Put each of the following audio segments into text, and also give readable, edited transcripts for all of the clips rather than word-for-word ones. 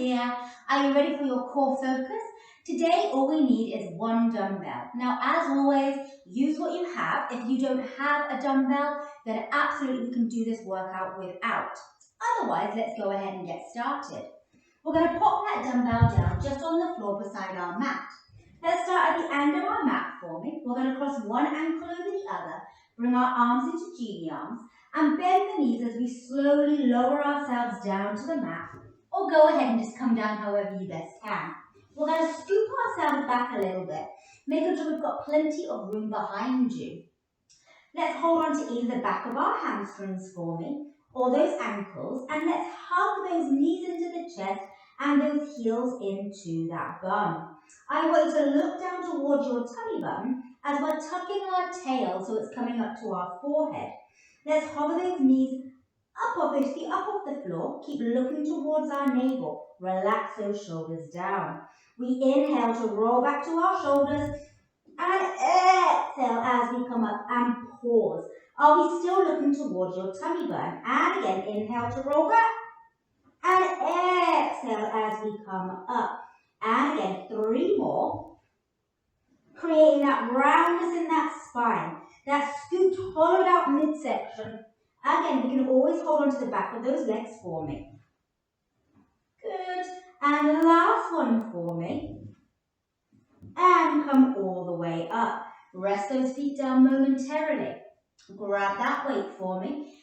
here. Are you ready for your core focus? Today, all we need is one dumbbell. Now, as always, use what you have. If you don't have a dumbbell, then absolutely you can do this workout without. Otherwise, let's go ahead and get started. We're going to pop that dumbbell down just on the floor beside our mat. Let's start at the end of our mat for me. We're going to cross one ankle over the other, bring our arms into genie arms, and bend the knees as we slowly lower ourselves down to the mat, or go ahead and just come down however you best can. We're going to scoop ourselves back a little bit, making sure we've got plenty of room behind you. Let's hold on to either the back of our hamstrings for me, or those ankles, and let's hug those knees into the chest and those heels into that bum. I want you to look down towards your tummy button as we're tucking our tail so it's coming up to our forehead. Let's hover those knees up off those feet up off the floor. Keep looking towards our navel. Relax those shoulders down. We inhale to roll back to our shoulders and exhale as we come up and pause. Are we still looking towards your tummy button? And again, inhale to roll back and exhale as we come up. And again, 3 more. Creating that roundness in that spine, that scooped, hollowed out midsection. Again, we can always hold on to the back of those legs for me. Good. And last one for me. And come all the way up. Rest those feet down momentarily. Grab that weight for me.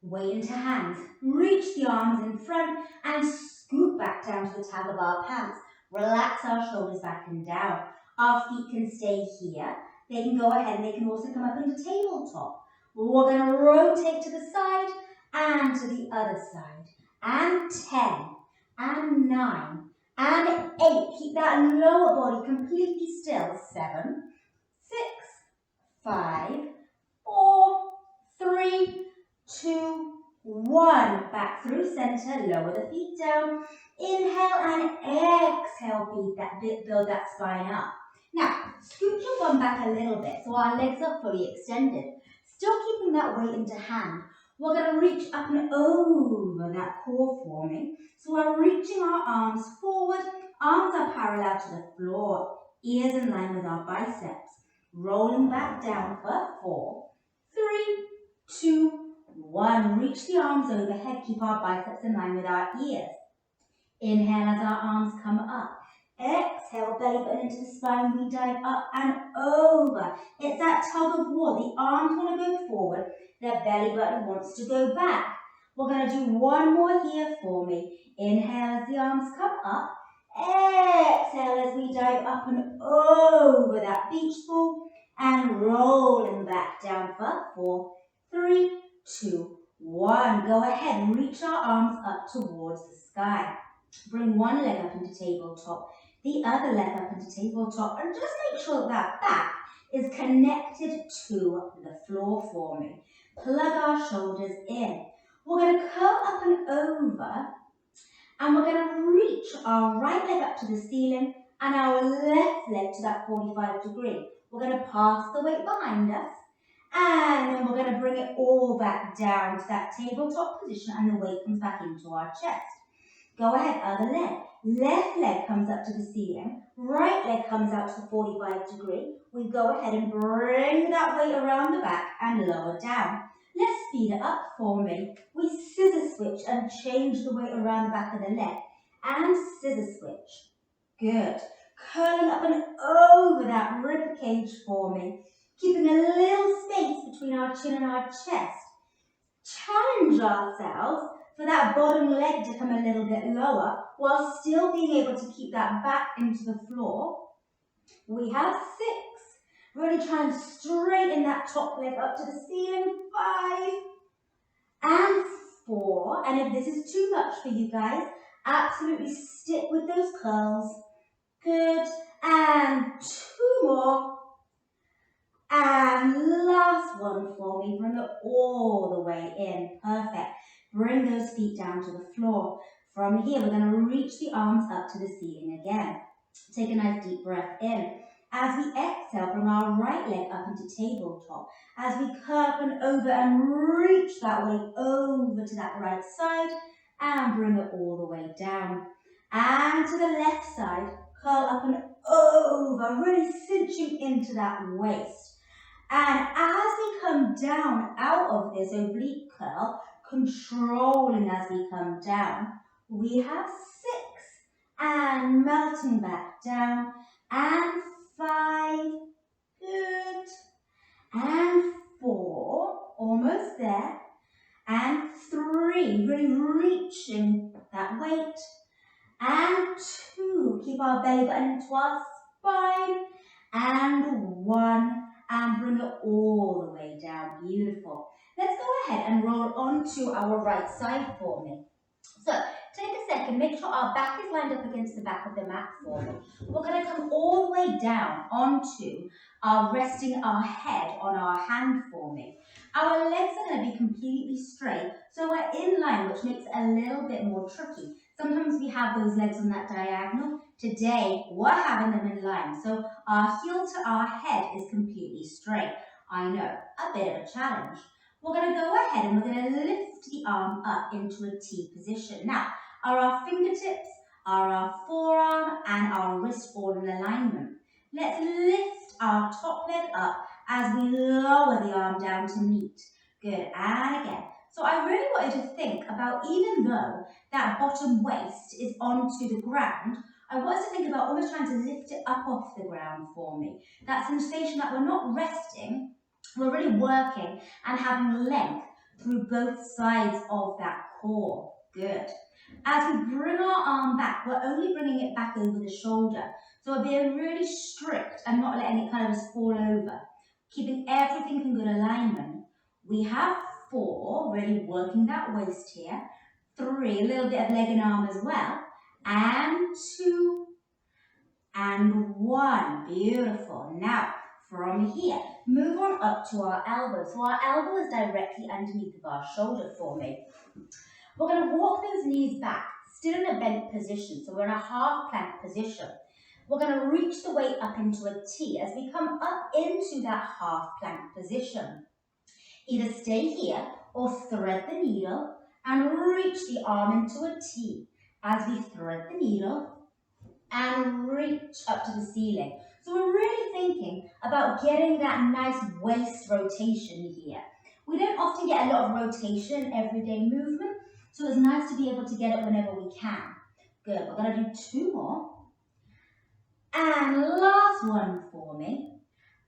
Weight into hands. Reach the arms in front and scoop back down to the tag of our pants. Relax our shoulders back and down. Our feet can stay here. They can go ahead and they can also come up into tabletop. We're going to rotate to the side and to the other side. And 10, and 9, and 8. Keep that lower body completely still. 7, 6, 5, 4, 3, 2, 1. Back through center. Lower the feet down. Inhale and exhale, build that spine up. Now, scoot your bum back a little bit so our legs are fully extended. Still keeping that weight into hand. We're going to reach up and over that core for me. So we're reaching our arms forward. Arms are parallel to the floor. Ears in line with our biceps. Rolling back down for 4, 3, 2, 1. Reach the arms overhead. Keep our biceps in line with our ears. Inhale as our arms come up. Exhale, belly button into the spine. We dive up and over. It's that tug of war. The arms want to go forward. The belly button wants to go back. We're going to do one more here for me. Inhale as the arms come up. Exhale as we dive up and over that beach ball. And rolling back down for 4, 3, 2, 1. Go ahead and reach our arms up towards the sky. Bring one leg up into tabletop, the other leg up into tabletop, and just make sure that back is connected to the floor for me. Plug our shoulders in. We're going to curl up and over, and we're going to reach our right leg up to the ceiling and our left leg to that 45 degree. We're going to pass the weight behind us, and then we're going to bring it all back down to that tabletop position, and the weight comes back into our chest. Go ahead, other leg. Left leg comes up to the ceiling. Right leg comes out to the 45 degree. We go ahead and bring that weight around the back and lower down. Let's speed it up for me. We scissor switch and change the weight around the back of the leg. And scissor switch. Good. Curling up and over that rib cage for me. Keeping a little space between our chin and our chest. Challenge ourselves for that bottom leg to come a little bit lower while still being able to keep that back into the floor. We have 6. Really try and straighten that top leg up to the ceiling. 5 and 4. And if this is too much for you guys, absolutely stick with those curls. Good. And 2 more. And last one for me. Bring it all the way in. Perfect. Bring those feet down to the floor. From here, we're going to reach the arms up to the ceiling again. Take a nice deep breath in. As we exhale, bring our right leg up into tabletop. As we curl up and over and reach that weight over to that right side and bring it all the way down. And to the left side, curl up and over, really cinching into that waist. And as we come down out of this oblique curl, controlling as we come down, we have 6. And melting back down. And 5. Good. And 4. Almost there. And 3. Really reaching that weight. And 2. Keep our belly button into our spine. And 1. And bring it all the way down. Beautiful. Let's go ahead and roll onto our right side for me. So, take a second, make sure our back is lined up against the back of the mat for me. We're going to come all the way down onto resting our head on our hand for me. Our legs are going to be completely straight, so we're in line, which makes it a little bit more tricky. Sometimes we have those legs on that diagonal. Today, we're having them in line, so our heel to our head is completely straight. I know, a bit of a challenge. We're going to go ahead and we're going to lift the arm up into a T position. Now, are our fingertips, are our forearm and our wrist all in alignment? Let's lift our top leg up as we lower the arm down to meet. Good, and again. So I really want you to think about, even though that bottom waist is onto the ground, I want us to think about almost trying to lift it up off the ground for me. That sensation that we're not resting, we're really working and having length through both sides of that core. Good. As we bring our arm back, we're only bringing it back over the shoulder. So we're being really strict and not letting it kind of just fall over. Keeping everything in good alignment. We have 4, really working that waist here. 3, a little bit of leg and arm as well. And 2, and 1. Beautiful. Now, from here, move on up to our elbow. So our elbow is directly underneath of our shoulder for me. We're going to walk those knees back, still in a bent position. So we're in a half plank position. We're going to reach the weight up into a T as we come up into that half plank position. Either stay here or thread the needle and reach the arm into a T as we thread the needle and reach up to the ceiling. So we're really thinking about getting that nice waist rotation here. We don't often get a lot of rotation in everyday movement, so it's nice to be able to get it whenever we can. Good, we're going to do 2 more. And last one for me.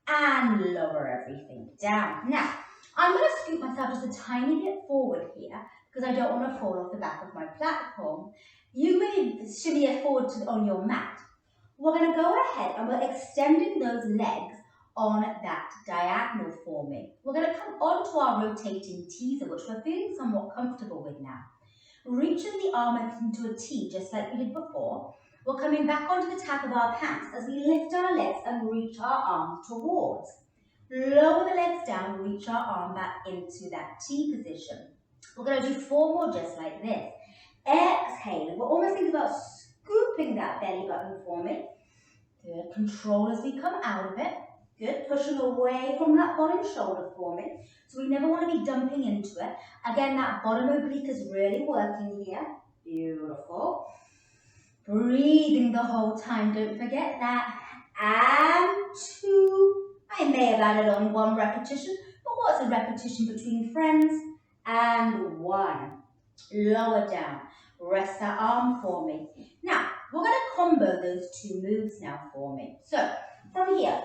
And lower everything down. Now, I'm going to scoot myself just a tiny bit forward here because I don't want to fall off the back of my platform. You may shimmy it forward on your mat. We're going to go ahead and we're extending those legs on that diagonal for me. We're going to come onto our rotating teaser, which we're feeling somewhat comfortable with now. Reaching the arm into a T, just like we did before. We're coming back onto the tap of our pants as we lift our legs and reach our arms towards. Lower the legs down, reach our arm back into that T position. We're going to do 4 more just like this. Exhale. We're almost thinking about scooping that belly button for me. Good. Control as we come out of it. Good. Pushing away from that bottom shoulder for me. So we never want to be dumping into it. Again, that bottom oblique is really working here. Beautiful. Breathing the whole time. Don't forget that. And 2. I may have added on 1 repetition, but what's a repetition between friends? And 1. Lower down. Rest that arm for me. Now, we're going to combo those 2 moves now for me. So, from here,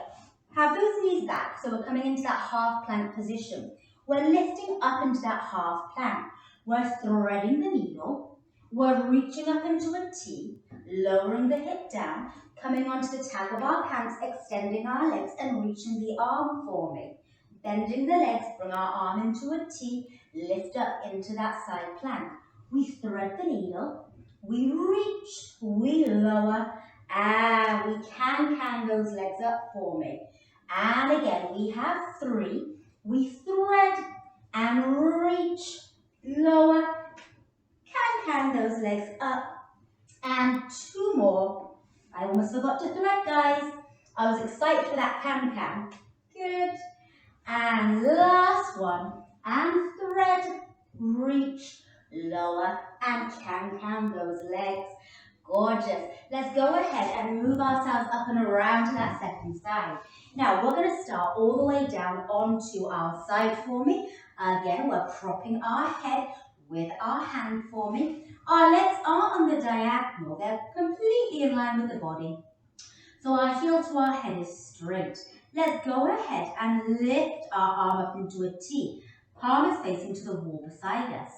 have those knees back. So we're coming into that half plank position. We're lifting up into that half plank. We're threading the needle. We're reaching up into a T, lowering the hip down, coming onto the tag of our pants, extending our legs and reaching the arm for me. Bending the legs, bring our arm into a T, lift up into that side plank. We thread the needle, we reach, we lower, and we can those legs up for me. And again, we have 3. We thread and reach, lower, can those legs up. And 2 more. I almost forgot to thread, guys. I was excited for that can. Good. And last one. And thread, reach, lower, and can those legs. Gorgeous. Let's go ahead and move ourselves up and around to that second side. Now, we're going to start all the way down onto our side for me. Again, we're propping our head with our hand for me. Our legs are on the diagonal. They're completely in line with the body. So our heel to our head is straight. Let's go ahead and lift our arm up into a T. Palm is facing to the wall beside us.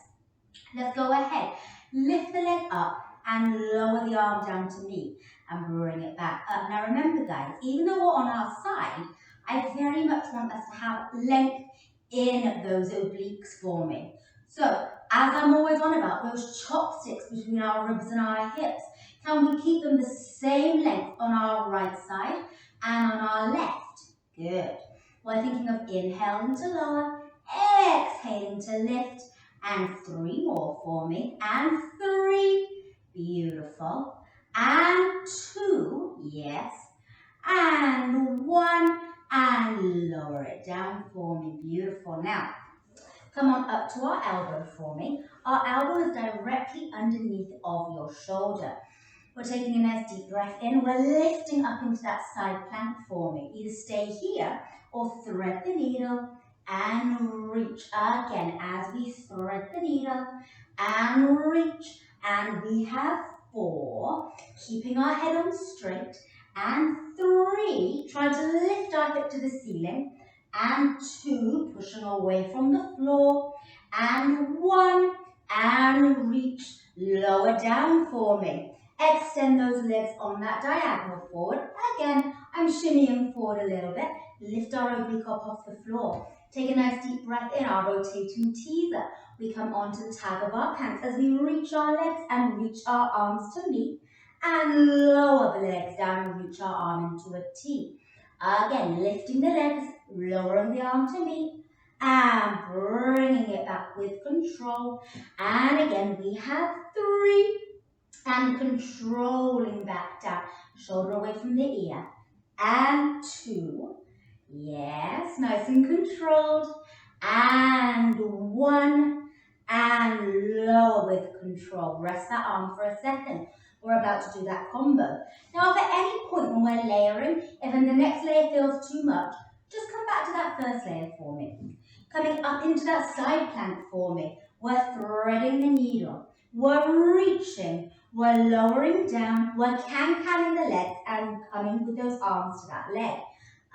Let's go ahead. Lift the leg up and lower the arm down to me and bring it back up. Now remember guys, even though we're on our side, I very much want us to have length in those obliques for me. So, as I'm always on about, those chopsticks between our ribs and our hips, can we keep them the same length on our right side and on our left? Good. We're thinking of inhaling to lower, exhaling to lift, and 3 more for me, and 3, beautiful, and 2, yes, and 1, and lower it down for me, beautiful. Now, come on up to our elbow for me. Our elbow is directly underneath of your shoulder. We're taking a nice deep breath in. We're lifting up into that side plank for me. Either stay here or thread the needle and reach again as we thread the needle and reach. And we have 4, keeping our head on straight, and 3, trying to lift our hip to the ceiling, and 2, pushing away from the floor, and 1, and reach, lower down for me. Extend those legs on that diagonal forward. Again, I'm shimmying forward a little bit. Lift our oblique up off the floor. Take a nice deep breath in, our rotating teaser. We come onto the tag of our pants as we reach our legs and reach our arms to meet, and lower the legs down and reach our arm into a T. Again, lifting the legs, lowering the arm to meet, and bringing it back with control. And again, we have 3, and controlling back down, shoulder away from the ear, and 2, yes, nice and controlled, and 1, and lower with control. Rest that arm for a second. We're about to do that combo. Now, if at any point when we're layering, if in the next layer feels too much, just come back to that first layer for me. Coming up into that side plank for me, we're threading the needle, we're reaching, we're lowering down, we're can-canning the legs and coming with those arms to that leg.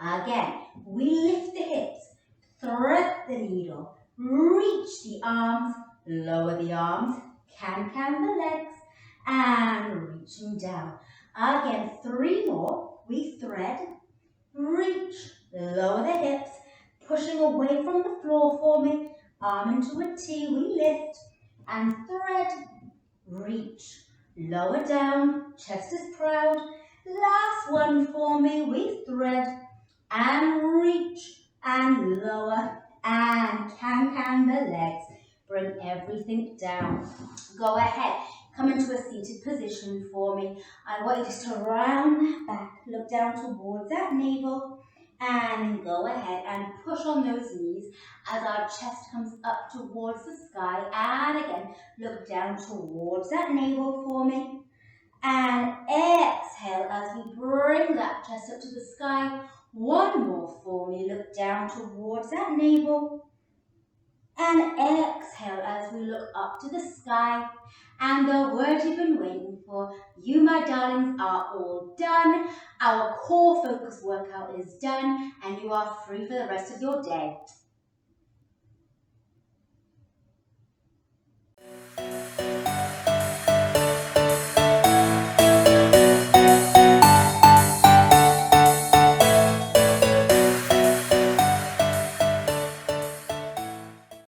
Again, we lift the hips, thread the needle, reach the arms, lower the arms, can-can the legs, and reaching down. Again, 3 more. We thread, reach, lower the hips, pushing away from the floor for me, arm into a T, we lift, and thread, reach, lower down, chest is proud. Last one for me, we thread, and reach, and lower, and can the legs. Bring everything down. Go ahead, come into a seated position for me. I want you just to round that back, look down towards that navel, and go ahead and push on those knees as our chest comes up towards the sky. And again, look down towards that navel for me. And exhale as we bring that chest up to the sky. 1 more for me. Look down towards that navel. And exhale as we look up to the sky. And the word you've been waiting for, you my darlings, are all done. Our core focus workout is done and you are free for the rest of your day.